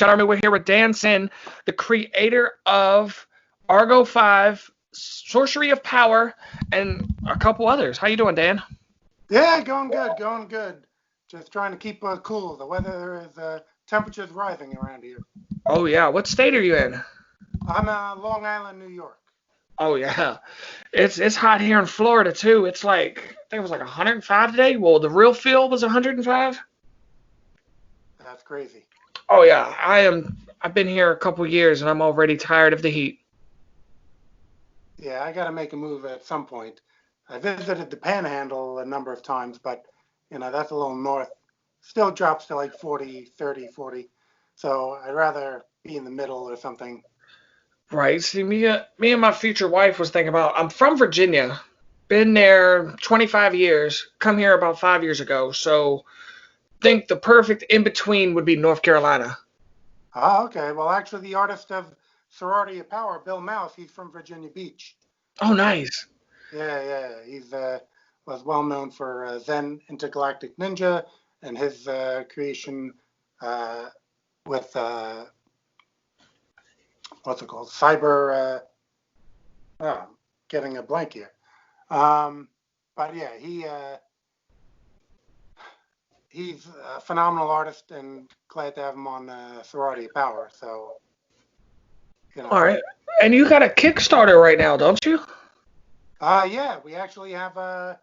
Army. We're here with Dan Sehn, the creator of Argo 5, Sorcery of Power, and a couple others. How you doing, Dan? Yeah, going good. Just trying to keep cool. The weather is, temperature's rising around here. Oh, yeah. What state are you in? I'm Long Island, New York. Oh, yeah. It's hot here in Florida, too. It's like, I think it was like 105 today. Well, the real feel was 105. That's crazy. Oh, yeah. I've been here a couple years, and I'm already tired of the heat. Yeah, I got to make a move at some point. I visited the Panhandle a number of times, but, that's a little north. Still drops to like 40, 30, 40. So I'd rather be in the middle or something. Right. See, me and my future wife was thinking about. I'm from Virginia, been there 25 years. Come here about 5 years ago. So, think the perfect in between would be North Carolina. Oh, okay. Well, actually, the artist of Sorority of Power, Bill Mouse, he's from Virginia Beach. Oh, nice. Yeah. He's was well known for Zen Intergalactic Ninja and his creation with what's it called? Cyber. Oh, getting a blank here. But yeah, he's a phenomenal artist, and glad to have him on Sorority of Power. So, All right. And you got a Kickstarter right now, don't you? Yeah, we actually have a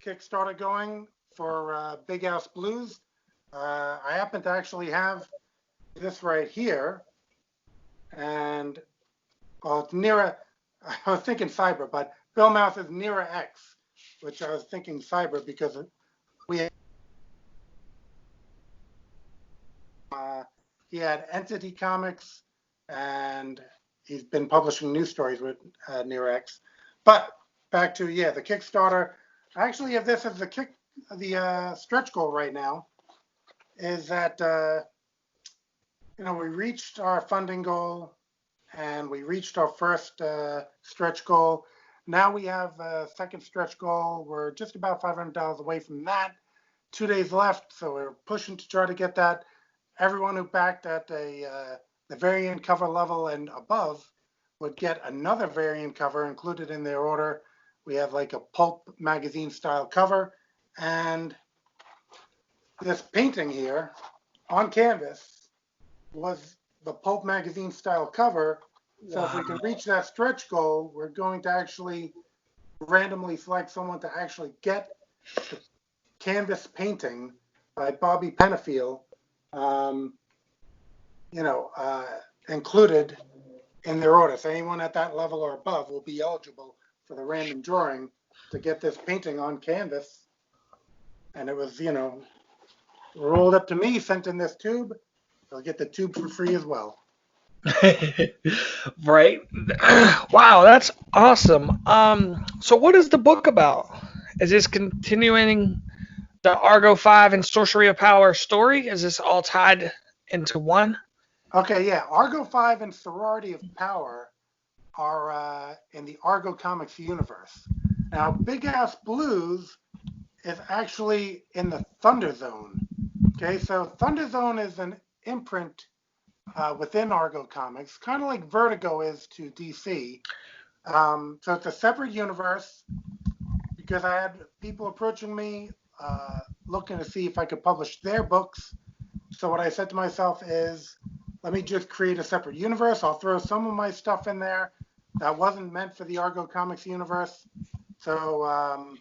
Kickstarter going for Big House Blues. I happen to actually have this right here, and well, it's Nira. I was thinking Cyber, but Bill Mouse is Nira X, which I was thinking Cyber because we he had Entity Comics, and he's been publishing news stories with Nira X. But back to the Kickstarter. I actually have this as the stretch goal right now. Is that we reached our funding goal, and we reached our first stretch goal. Now we have a second stretch goal. We're just about $500 away from that. 2 days left, so we're pushing to try to get that. Everyone who backed at the variant cover level and above would get another variant cover included in their order. We have like a pulp magazine style cover, and this painting here on canvas was the pulp magazine style cover. So if we can reach that stretch goal, we're going to actually randomly select someone to actually get the canvas painting by Bobby Penafiel, included in their order. So anyone at that level or above will be eligible for the random drawing to get this painting on canvas. And it was, rolled up to me, sent in this tube. They'll get the tube for free as well. Right. Wow, that's awesome. So what is the book about? Is this continuing the Argo 5 and Sorcery of Power story? Is this all tied into one? Okay, yeah. Argo 5 and Sorority of Power are in the Argo Comics universe. Now, Big Ass Blues is actually in the Thunder Zone. Okay, so Thunder Zone is an imprint within Argo Comics, kind of like Vertigo is to DC. So it's a separate universe because I had people approaching me looking to see if I could publish their books. So what I said to myself is, let me just create a separate universe. I'll throw some of my stuff in there that wasn't meant for the Argo Comics universe. So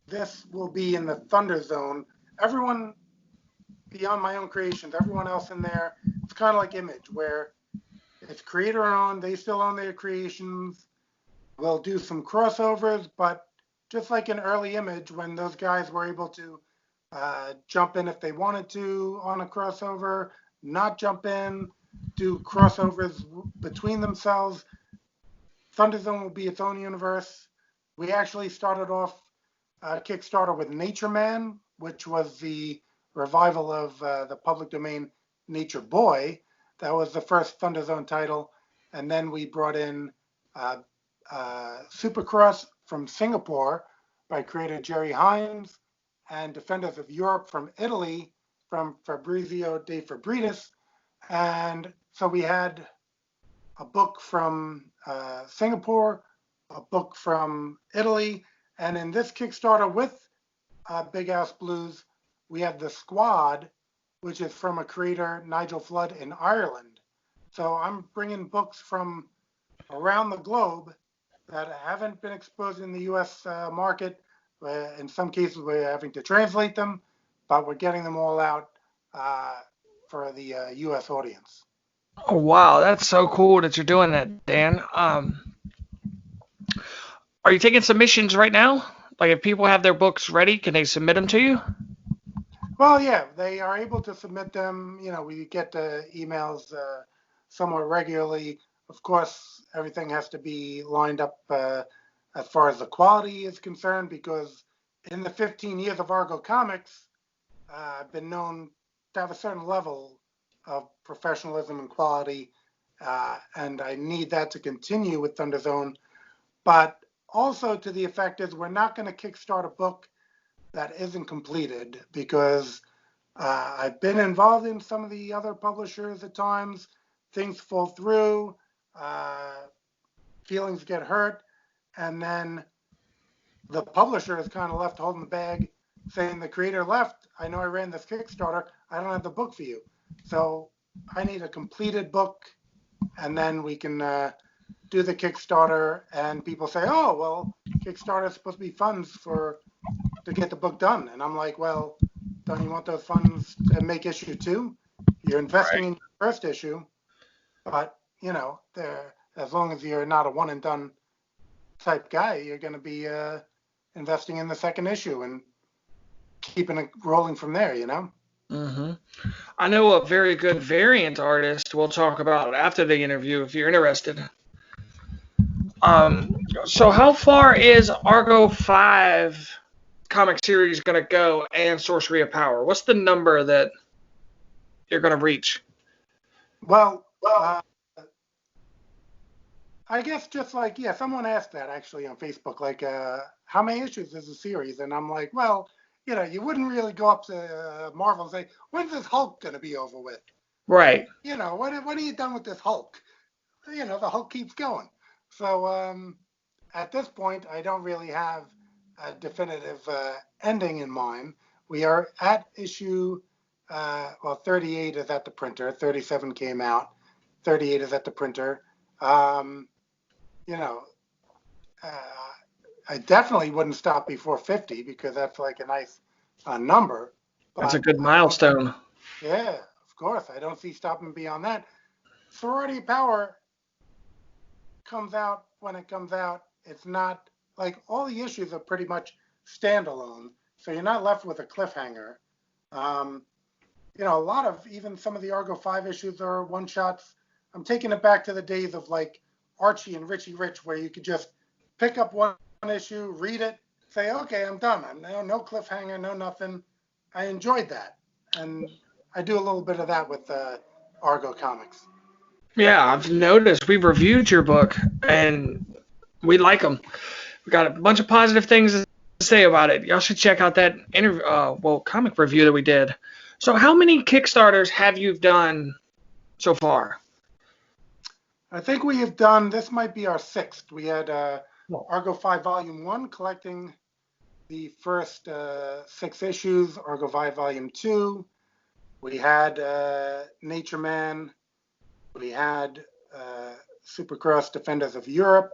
this will be in the Thunder Zone. Everyone beyond my own creations, everyone else in there, it's kind of like Image, where it's creator owned, they still own their creations. We'll do some crossovers, but just like in early Image, when those guys were able to jump in if they wanted to on a crossover, not jump in, do crossovers between themselves. Thunder Zone will be its own universe. We actually started off Kickstarter with Nature Man, which was the revival of the public domain Nature Boy. That was the first Thunder Zone title. And then we brought in Supercross from Singapore by creator Jerry Hines, and Defenders of Europe from Italy from Fabrizio De Fabridis. And so we had a book from Singapore, a book from Italy, and in this Kickstarter with Big Ass Blues, we have The Squad, which is from a creator, Nigel Flood, in Ireland. So I'm bringing books from around the globe that haven't been exposed in the US market. In some cases, we're having to translate them, but we're getting them all out for the US audience. Oh wow, that's so cool that you're doing that, Dan. Are you taking submissions right now? Like if people have their books ready, can they submit them to you? Well, yeah, they are able to submit them. We get emails somewhat regularly. Of course, everything has to be lined up as far as the quality is concerned, because in the 15 years of Argo Comics, I've been known to have a certain level of professionalism and quality, and I need that to continue with Thunder Zone. But also to the effect is we're not going to kickstart a book that isn't completed, because I've been involved in some of the other publishers at times. Things fall through, feelings get hurt, and then the publisher is kind of left holding the bag, saying the creator left. I know I ran this Kickstarter. I don't have the book for you. So I need a completed book, and then we can do the Kickstarter. And people say, oh, well, Kickstarter is supposed to be funds to get the book done. And I'm like, well, don't you want those funds to make issue 2? You're investing in your first issue, but as long as you're not a one and done type guy, you're going to be investing in the second issue and keeping it rolling from there. Mm-hmm. I know a very good variant artist we'll talk about after the interview if you're interested. So how far is Argo 5 comic series going to go and Sorcery of Power? What's the number that you're going to reach? Well, I guess just like, someone asked that actually on Facebook, like, how many issues is the series? And I'm like, well, you wouldn't really go up to Marvel and say, when's this Hulk going to be over with? Right. When are you done with this Hulk? The Hulk keeps going. So at this point, I don't really have a definitive ending in mind. We are at issue, 38 is at the printer, 37 came out, 38 is at the printer. I definitely wouldn't stop before 50, because that's like a nice number. That's a good milestone. Yeah, of course. I don't see stopping beyond that. Sorority Power comes out when it comes out. It's not like all the issues are pretty much standalone, so you're not left with a cliffhanger. A lot of even some of the Argo 5 issues are one shots. I'm taking it back to the days of like Archie and Richie Rich, where you could just pick up one issue, read it, say, okay, I'm done. No cliffhanger, no nothing. I enjoyed that, and I do a little bit of that with Argo Comics. Yeah, I've noticed we've reviewed your book and we like them. We got a bunch of positive things to say about it. Y'all should check out that comic review that we did. So how many Kickstarters have you done so far? I think we have done, this might be our 6th. We had Argo 5 Volume 1 collecting the first 6 issues, Argo 5 Volume 2. We had Nature Man. We had Supercross Defenders of Europe.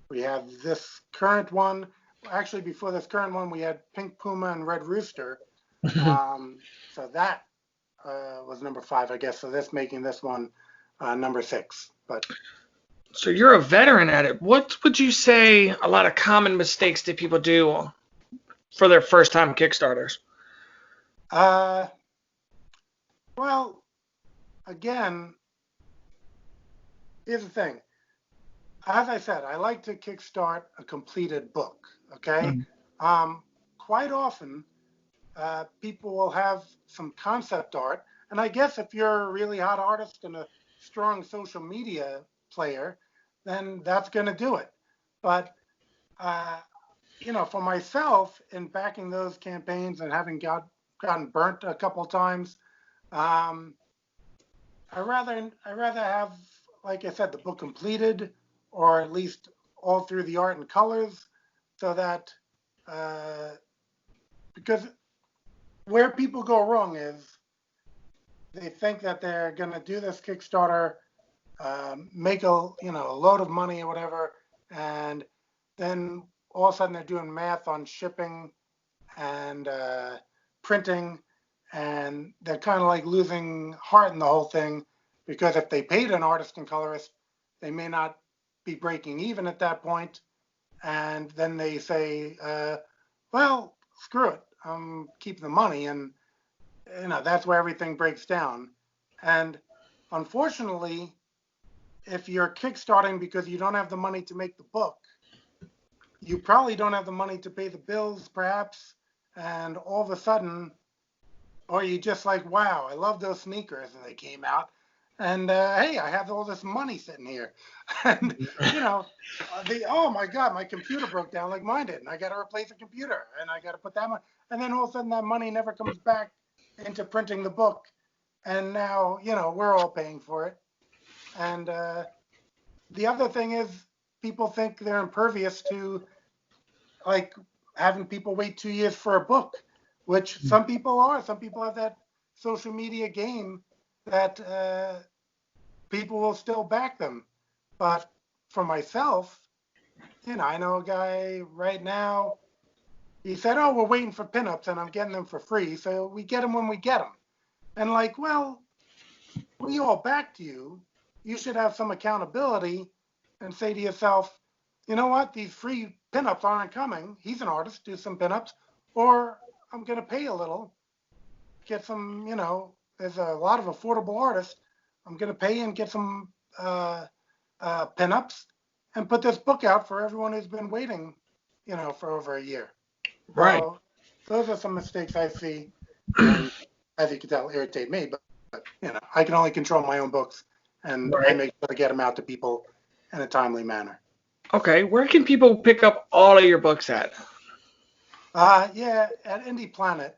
We have this current one. Actually, before this current one, we had Pink Puma and Red Rooster. So that was number 5, I guess. So that's making this one number 6. So you're a veteran at it. What would you say a lot of common mistakes that people do for their first time Kickstarters? Well, again, here's the thing. As I said, I like to kickstart a completed book. Okay. Quite often, people will have some concept art, and I guess if you're a really hot artist and a strong social media player, then that's going to do it. But for myself, in backing those campaigns and having gotten burnt a couple of times, I rather have, like I said, the book completed, or at least all through the art and colors, so that uh, because where people go wrong is they think that they're going to do this Kickstarter, make a load of money or whatever, and then all of a sudden they're doing math on shipping and printing, and they're kind of like losing heart in the whole thing, because if they paid an artist and colorist, they may not be breaking even at that point, and then they say, well, screw it, I'm keeping the money, and that's where everything breaks down. And unfortunately, if you're kickstarting because you don't have the money to make the book, you probably don't have the money to pay the bills, perhaps, and all of a sudden, or you just like, wow, I love those sneakers and they came out, and hey, I have all this money sitting here, and oh my God, my computer broke down like mine did, and I got to replace the computer, and I got to put that money, and then all of a sudden that money never comes back into printing the book, and now we're all paying for it, and the other thing is people think they're impervious to like having people wait 2 years for a book, which some people are. Some people have that social media game that people will still back them. But for myself, I know a guy right now. He said, "Oh, we're waiting for pinups, and I'm getting them for free. So we get them when we get them." And like, well, we all backed you. You should have some accountability and say to yourself, you know what? These free pinups aren't coming. He's an artist, do some pinups, or I'm going to pay a little, get some, there's a lot of affordable artists. I'm going to pay and get some pinups and put this book out for everyone who's been waiting, for over a year. Right. So those are some mistakes I see, and as you can tell, irritate me. But I can only control my own books, and I make sure to get them out to people in a timely manner. Okay, where can people pick up all of your books at? Yeah, at Indie Planet.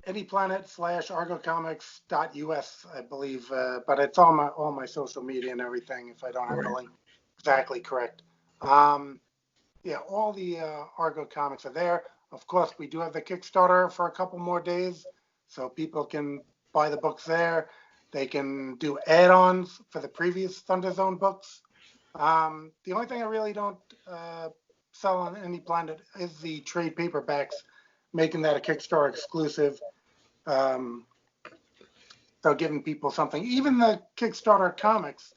Indie Planet / ArgoComics.us, I believe, but it's all my social media and everything. If I don't have the link exactly correct, yeah, all the Argo comics are there. Of course, we do have the Kickstarter for a couple more days, so people can buy the books there. They can do add-ons for the previous Thunder Zone books. The only thing I really don't sell on Indie Planet is the trade paperbacks, making that a Kickstarter exclusive. So giving people something. Even the Kickstarter comics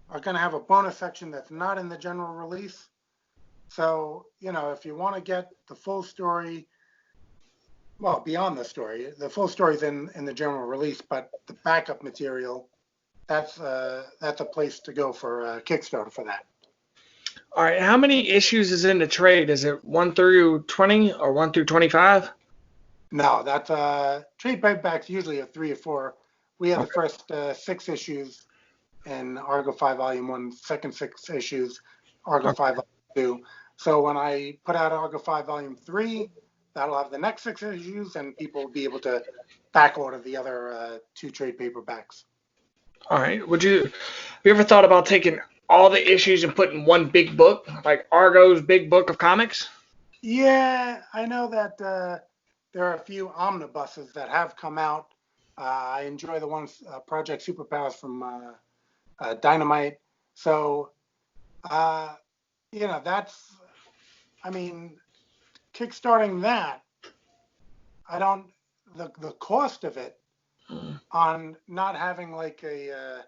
are going to have a bonus section that's not in the general release. So, if you want to get the full story, well, beyond the story, the full story is in the general release, but the backup material, that's a place to go for Kickstarter for that. All right, how many issues is in the trade? Is it 1 through 20 or 1 through 25? No, that's trade paperbacks usually have 3 or 4. We have the first 6 issues in Argo 5 Volume 1, second 6 issues, Argo 5 Volume 2. So when I put out Argo 5 Volume 3, that'll have the next 6 issues, and people will be able to back order the other 2 trade paperbacks. All right. Have you ever thought about taking all the issues and putting one big book, like Argo's big book of comics? Yeah, I know that there are a few omnibuses that have come out. I enjoy the ones Project Superpowers from Dynamite. So, that's, I mean, kickstarting that, the cost of it on not having like a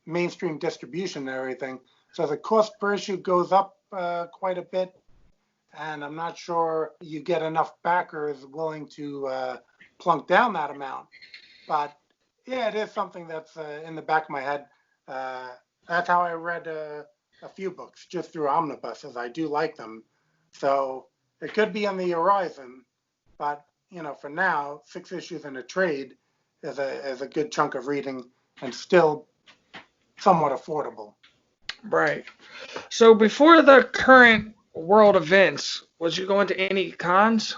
mainstream distribution and everything. So the cost per issue goes up quite a bit. And I'm not sure you get enough backers willing to plunk down that amount. But yeah, it is something that's in the back of my head. That's how I read a few books, just through omnibuses. I do like them. So it could be on the horizon. But, for now, 6 issues in a trade is a good chunk of reading and still somewhat affordable. Right. So before the current world events, was you going to any cons?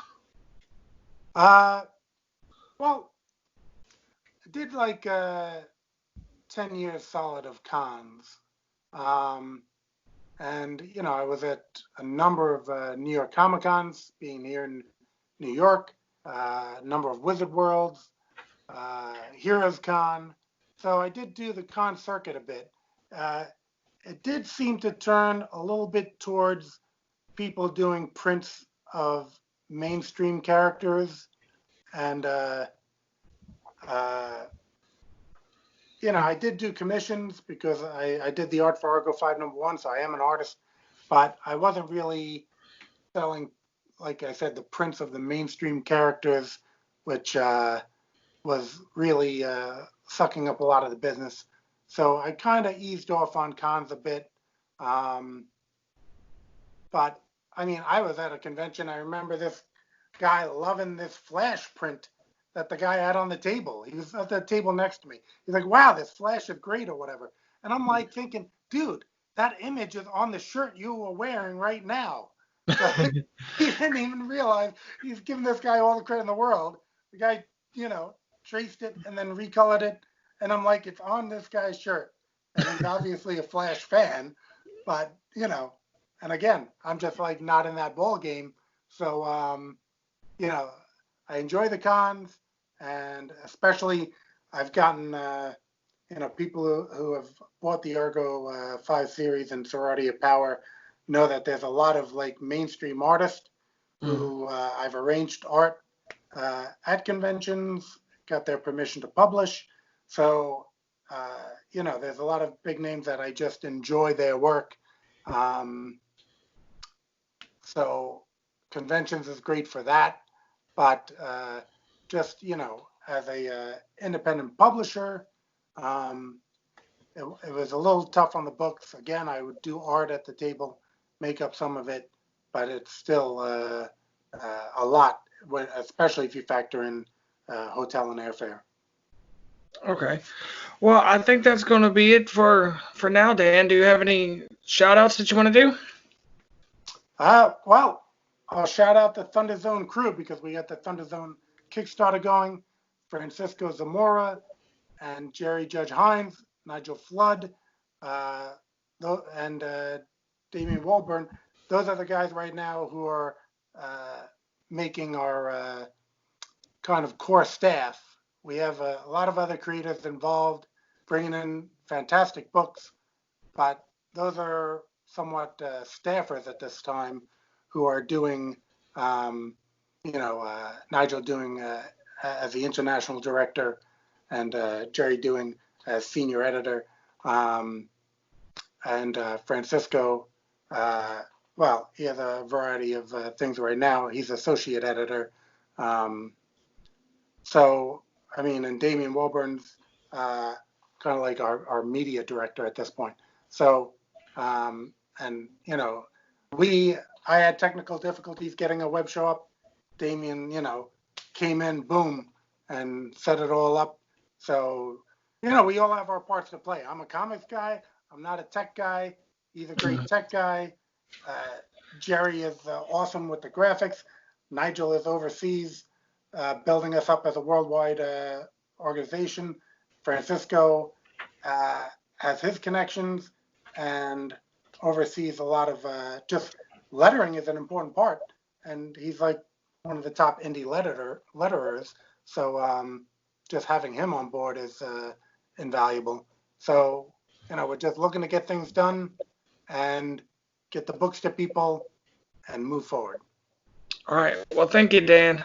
Well, did like 10 years solid of cons. And, I was at a number of New York Comic Cons, being here in New York, a number of Wizard Worlds, Heroes Con. So I did do the con circuit a bit. It did seem to turn a little bit towards people doing prints of mainstream characters. And, I did do commissions because I did the art for Argo 5 #1, so I am an artist, but I wasn't really selling, like I said, the prints of the mainstream characters, which was really sucking up a lot of the business. So I kind of eased off on cons a bit. But I mean, I was at a convention. I remember this guy loving this Flash print that the guy had on the table. He was at the table next to me. He's like, wow, this Flash is great or whatever. And I'm like thinking, dude, that image is on the shirt you were wearing right now. So he didn't even realize he's giving this guy all the credit in the world. The guy, traced it and then recolored it. And I'm like, it's on this guy's shirt. And he's obviously a Flash fan. But, and again, I'm just like not in that ball game. So, I enjoy the cons. And especially, I've gotten, people who have bought the Argo 5 series and Sorority of Power know that there's a lot of like mainstream artists who I've arranged art at conventions, got their permission to publish. So, there's a lot of big names that I just enjoy their work. So conventions is great for that. But just, as a independent publisher, it was a little tough on the books. Again, I would do art at the table, make up some of it, but it's still a lot, especially if you factor in hotel and airfare. Okay. Well, I think that's going to be it for now, Dan. Do you have any shout outs that you want to do? Well, I'll shout out the Thunder Zone crew because we got the Thunder Zone Kickstarter going. Francisco Zamora and Jerry Judge Hines, Nigel Flood, and Damian Walburn. Those are the guys right now who are making our kind of core staff. We have a lot of other creators involved, bringing in fantastic books, but those are somewhat staffers at this time who are doing, Nigel doing as the international director and Jerry doing as senior editor, and Francisco, he has a variety of things right now. He's associate editor. And Damian Walburn's kind of like our media director at this point. So, I had technical difficulties getting a web show up. Damian, came in, boom, and set it all up. So, we all have our parts to play. I'm a comics guy. I'm not a tech guy. He's a great tech guy. Jerry is awesome with the graphics. Nigel is overseas, building us up as a worldwide organization. Francisco has his connections and oversees a lot of just lettering is an important part. And he's like one of the top indie letterers. So just having him on board is invaluable. So, we're just looking to get things done and get the books to people and move forward. All right. Well, thank you, Dan.